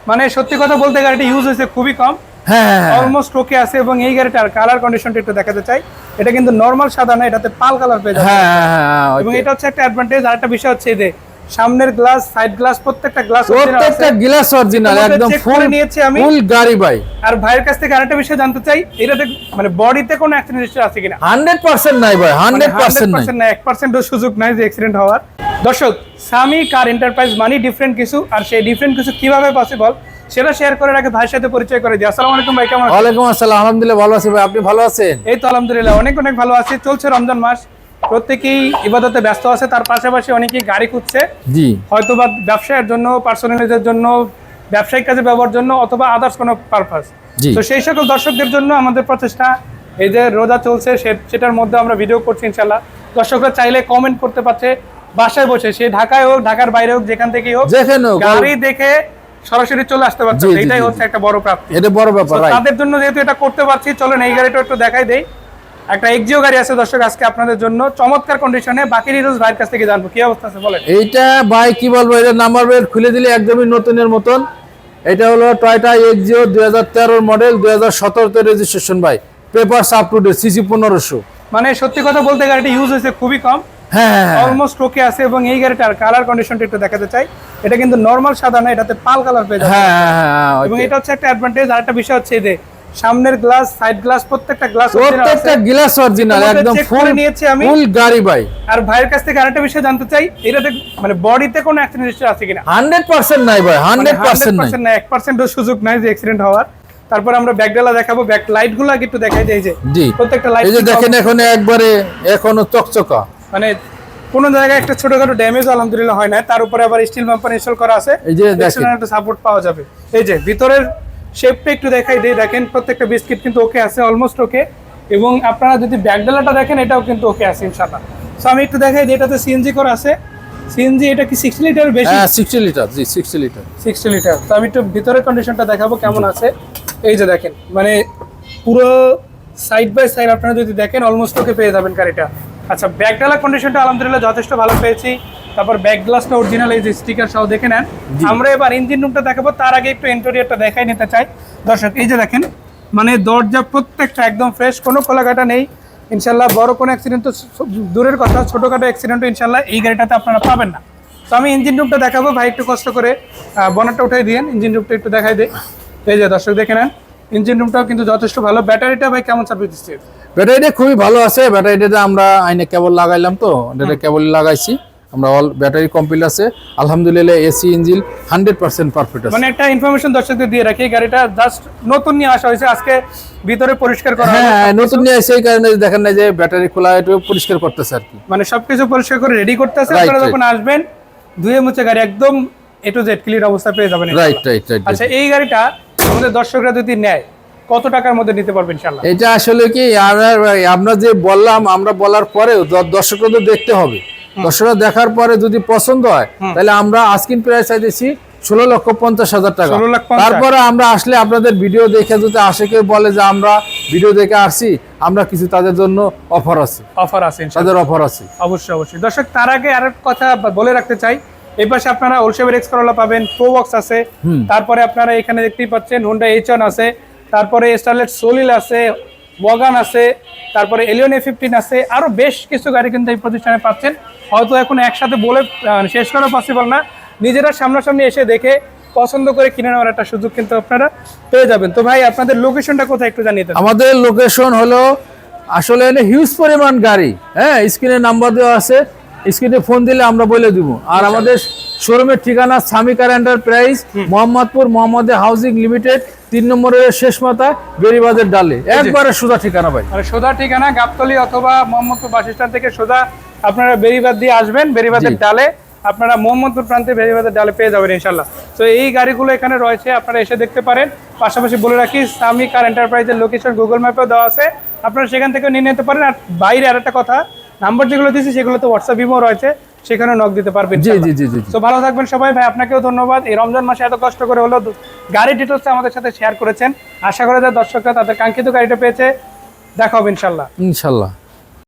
মানে সত্যি কথা বলতে গাড়িটা ইউজ হয়েছে খুবই কম। হ্যাঁ অলমোস্ট ওকে আছে। এবং এই গাড়িটার কালার কন্ডিশনটা একটু দেখাতে চাই। এটা কিন্তু নরমাল সাদা না, এটাতে পাল কালার পেয়ে যাচ্ছে। এবং এটা হচ্ছে একটা অ্যাডভান্টেজ। আর একটা বিষয় হচ্ছে যে সামনের গ্লাস, সাইড গ্লাস, প্রত্যেকটা গ্লাস অরিজিনাল একদম ফুল নিয়েছি আমি ফুল গাড়ি ভাই। আর ভাইয়ের কাছ থেকে আরেকটা বিষয় জানতে চাই, এটাতে মানে বডিতে কোনো অ্যাক্সিডেন্ট হিস্ট্রি আছে কিনা? 100% নাই ভাই, 100% নাই, 1% সুযোগ নাই যে অ্যাক্সিডেন্ট হওয়ার। দর্শক, সামি কার এন্টারপ্রাইজ মানে ডিফারেন্ট কিছু, আর সেই ডিফারেন্ট কিছু কিভাবে পসিবল সেটা শেয়ার করার আগে ভাইয়ের সাথে পরিচয় করে দিই। আসসালামু আলাইকুম ভাই, কেমন আছেন? ওয়ালাইকুম আসসালাম, আলহামদুলিল্লাহ ভালো আছি ভাই, আপনি ভালো আছেন? এই তো আলহামদুলিল্লাহ অনেক অনেক ভালো আছি। চলছে রমজান মাস, প্রত্যেকেই ইবাদতে ব্যস্ত আছে, তার পাশাপাশি অনেকেই গাড়ি খুঁজছে, জি, হয়তো বা ব্যবসায়ের জন্য, পার্সোনালিজের জন্য, ব্যবসায়িক কাজে ব্যবহারের জন্য, অথবা আদার্স কোনো পারপাস। তো সেই সকল দর্শকদের জন্য আমাদের প্রচেষ্টা, এই যে রোজা চলছে সেটার মধ্যে আমরা ভিডিও করছি ইনশাল্লাহ। দর্শকরা চাইলে কমেন্ট করতে পারছে বাসায় বসে, সে ঢাকায় হোক, ঢাকার বাইরে হোক, যেখান থেকেই হোক, গাড়ি দেখে সরাসরি চলে আসতে পারছে। এটাই হচ্ছে একটা বড় প্রাপ্তি, এটা বড় ব্যাপার। তাদের জন্য যেহেতু এটা করতে পারছি, চলেন এই গাড়িটা একটু দেখাই দেই। একটা এক্সিও গাড়ি আছে দর্শক আজকে আপনাদের জন্য চমৎকার কন্ডিশনে। বাকি ডিটেইলস ভাইয়ের কাছ থেকে জানবো। কি অবস্থা আছে বলেন? এইটা ভাই কি বলবো, এটা নাম্বার প্লেট খুলে দিলে একদমই নতুনের মতন। এটা হলো টয়োটা এক্সিও 2013 মডেল, 2017 তে রেজিস্ট্রেশন ভাই, papers up to date, CC 1500। মানে সত্যি কথা বলতে গাড়িটা ইউজ হয়েছে খুবই কম। অলমোস্ট ওকে আছে। এবং এই গাড়িটার কালার কন্ডিশনটা একটু দেখাতে চাই। এটা কিন্তু নরমাল সাদা না, এটাতে পাল কালার পেয়ে যাচ্ছে। এবং এটা হচ্ছে একটা অ্যাডভান্টেজ। আর একটা বিষয় হচ্ছে যে সামনের গ্লাস, সাইড গ্লাস, প্রত্যেকটা গ্লাস অরিজিনাল একদম ফুল নিয়েছি আমি, ফুল গাড়ি ভাই। আর ভাইয়ের কাছ থেকে আরেকটা বিষয় জানতে চাই, এটাতে মানে বডিতে কোনো অ্যাক্সিডেন্ট হিস্ট্রি আছে কিনা? 100% নাই ভাই, 100% নাই, 1% সুযোগ নাই যে অ্যাক্সিডেন্ট হওয়ার। তারপর আমরা ব্যাকডালা দেখাবো, ব্যাক লাইট গুলো একটু দেখাই দেই। যে প্রত্যেকটা লাইট, এই যে দেখেন এখন একবারে এখনো চকচকা, মানে কোনো জায়গায় একটা ছোটখাটো ড্যামেজ আলহামদুলিল্লাহ হয় না। তার উপরে আবার স্টিল বাম্পার ইনস্টল করা আছে, এই যে দেখেন একটা সাপোর্ট পাওয়া যাবে। এই যে ভিতরের শেপটা একটু দেখাই দেই। দেখেন প্রত্যেকটা বিস্কিট কিন্তু ওকে আছে, অলমোস্ট ওকে। এবং আপনারা যদি ব্যাকডালাটা দেখেন, এটাও কিন্তু ওকে আছে ইনশাআল্লাহ। সো আমি একটু দেখাই দিই, এটাতে সিএনজি করা আছে। সিএনজি এটা কি 60 লিটার বেশি? হ্যাঁ 60 লিটার, জি 60 লিটার, 60 লিটার। তো আমি একটু ভিতরের কন্ডিশনটা দেখাবো কেমন আছে। এই যে দেখেন, মানে পুরো সাইড বাই সাইড আপনারা যদি দেখেন অলমোস্ট ওকে পেয়ে যাবেন গাড়িটা। আচ্ছা, ব্যাকডালা কন্ডিশনটা আলহামদুলিল্লাহ যথেষ্ট ভালো পেয়েছি। তারপর ব্যাক গ্লাসটা অরিজিনাল, এই যে স্টিকার সহ দেখে নেন। আমরা এবার ইঞ্জিন রুমটা দেখাবো, তার আগে একটু ইন্টেরিয়রটা দেখাই নিতে চাই দর্শক। এই যে দেখেন, মানে দরজা প্রত্যেকটা একদম ফ্রেশ, কোনো খোলাঘাটা নেই ইনশাল্লাহ। বড় কোনো অ্যাক্সিডেন্ট তো দূরের কথা, ছোটোখাটো অ্যাক্সিডেন্টও ইনশাল্লাহ এই গাড়িটাতে আপনারা পাবেন না। তো আমি ইঞ্জিন রুমটা দেখাবো। ভাই একটু কষ্ট করে বনারটা উঠাই দিয়েন, ইঞ্জিন রুমটা একটু দেখাই দেয়। এই যে দর্শক দেখে নেন, ইঞ্জিন রুমটাও কিন্তু যথেষ্ট ভালো। ব্যাটারিটা ভাই কেমন সার্ভিস দিচ্ছে? ব্যাটারিটা খুবই ভালো আছে। ব্যাটারিটা আমরা আইনে কেবল লাগাইলাম, তো এটা কেবল লাগাইছি আমরা, অল ব্যাটারি কমপ্লিট আছে আলহামদুলিল্লাহ। এসি ইঞ্জিন 100% পারফেক্ট আছে। মানে একটা ইনফরমেশন দর্শকদের দিয়ে রাখি, গাড়িটা জাস্ট নতুন নিয়ে আসা হয়েছে আজকে, ভিতরে পরিষ্কার করা। হ্যাঁ নতুন নিয়ে আসে, এই কারণে দেখেন না যে ব্যাটারি খোলা, একটু পরিষ্কার করতেছে আর কি, মানে সবকিছু পরিষ্কার করে রেডি করতেছে। আপনারা যখন আসবেন ধুয়ে মুছে গাড়ি একদম এ টু জেড ক্লিয়ার অবস্থা পেয়ে যাবেন। Right right right. আচ্ছা, এই গাড়িটা আমাদের দর্শকরা যদি নেয় কত টাকার মধ্যে নিতে পারবেন ইনশাআল্লাহ? এটা আসলে কি আমরা যে বললাম, আমরা বলার পরে দর্শকরা তো দেখতে হবে। দর্শকরা দেখার পরে যদি পছন্দ হয়, তাহলে আমরা আস্কিং প্রাইস চাইতেছি 16,50,000 টাকা। তারপরে আমরা আসলে আপনাদের ভিডিও দেখে যদি কেউ বলে যে আমরা ভিডিও দেখে আসছি, আমরা কিছু তাদের জন্য অফার আছে তাদের অফার আছে অবশ্যই অবশ্যই। দর্শক, তার আগে আরেক কথা বলে রাখতে চাই, এই পাশে আপনারা ওলশেভের এক্স করোলা পাবেন, প্রোবক্স আছে। তারপরে আপনারা এখানে দেখতেই পাচ্ছেন হোন্ডা H1 আছে, তারপরে স্টারলেট সোলিল আছে, ওয়াগান আছে, তারপরে এলিয়ন A15 আছে। আরো বেশ কিছু গাড়ি কিন্তু এই প্রতিষ্ঠানে পাচ্ছেন। হয়তো এখন একসাথে বলে শেষ করা পসিবল না, নিজেরা সামনাসামনি এসে দেখে পছন্দ করে কিনে নেওয়ার একটা সুযোগ কিন্তু আপনারা পেয়ে যাবেন। তো ভাই আপনাদের লোকেশনটা কোথায় একটু জানিয়ে দেন। আমাদের লোকেশন হলো আসলে হিউজ পরিমাণ গাড়ি, হ্যাঁ স্ক্রিনে নাম্বার দেওয়া আছে, স্ক্রিনে ফোন দিলে আমরা বলে দিব। আর আমাদের শোরুমের ঠিকানা Sami car enterprise, Mohammadpur Mohammad housing limited, 3 নম্বরের শেষ মাথা, বেরিবাজার ডালে, একবারে সোজা ঠিকানা ভাই। আর সোজা ঠিকানা গাবতলী অথবা মোহাম্মদপুর বাস স্ট্যান্ড থেকে সোজা আপনারা বেরিবাদ দিয়ে আসবেন, বেরিবাদের ডালে আপনারা মোহাম্মদপুর প্রান্তে বেরিবাদের ডালে পেয়ে যাবেন ইনশাল্লাহ। তো এই গাড়িগুলো এখানে রয়েছে, আপনারা এসে দেখতে পারেন। পাশাপাশি বলে রাখি, সামি কার এন্টারপ্রাইজের লোকেশন গুগল ম্যাপেও দেওয়া আছে, আপনারা সেখান থেকে নিয়ে নিতে পারেন। আর বাইরে আরেকটা কথা, নাম্বার যেগুলো দিয়েছি সেগুলো তো হোয়াটসঅ্যাপ ইমো রয়েছে, সেখানে নক দিতে পারবেন। জি জি জি জি। তো ভালো থাকবেন সবাই। ভাই আপনাকেও ধন্যবাদ, এই রমজান মাসে এত কষ্ট করে হলো গাড়ির ডিটেলসটা আমাদের সাথে শেয়ার করেছেন। আশা করা যায় দর্শকরা তাদের কাঙ্ক্ষিত গাড়িটা পেয়েছে। দেখা হবে ইনশাল্লাহ।